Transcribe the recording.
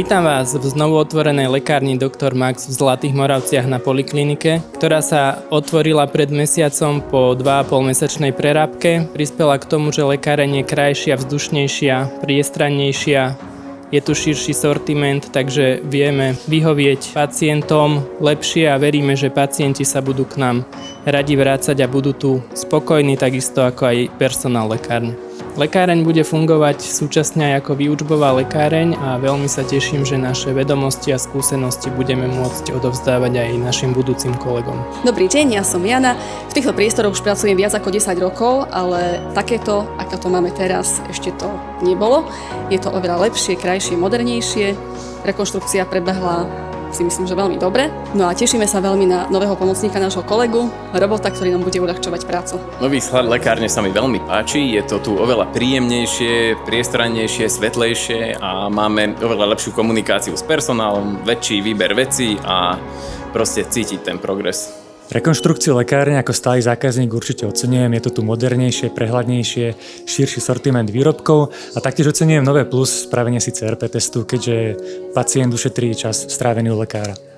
Vítam vás v znovu otvorenej lekárni Dr. Max v Zlatých Moravciach na poliklinike, ktorá sa otvorila pred mesiacom po 2,5-mesačnej prerábke. Prispela k tomu, že lekáreň je krajšia, vzdušnejšia, priestrannejšia. Je tu širší sortiment, takže vieme vyhovieť pacientom lepšie a veríme, že pacienti sa budú k nám radi vrácať a budú tu spokojní, takisto ako aj personál lekárne. Lekáreň bude fungovať súčasne aj ako výučbová lekáreň a veľmi sa teším, že naše vedomosti a skúsenosti budeme môcť odovzdávať aj našim budúcim kolegom. Dobrý deň, ja som Jana. V týchto priestoroch už pracujem viac ako 10 rokov, ale takéto, ako to máme teraz, ešte to nebolo. Je to oveľa lepšie, krajšie, modernejšie. Rekonštrukcia prebehla, si myslím, že veľmi dobre. No a tešíme sa veľmi na nového pomocníka nášho kolegu, robota, ktorý nám bude uľahčovať prácu. Nový sklad lekárne sa mi veľmi páči, je to tu oveľa príjemnejšie, priestrannejšie, svetlejšie a máme oveľa lepšiu komunikáciu s personálom, väčší výber vecí a proste cítiť ten progres. Rekonštrukciu lekárne ako stály zákazník určite oceňujem, je to tu modernejšie, prehľadnejšie, širší sortiment výrobkov a taktiež oceňujem nové plus spravenie si CRP testu, keďže pacient ušetrí čas strávený u lekára.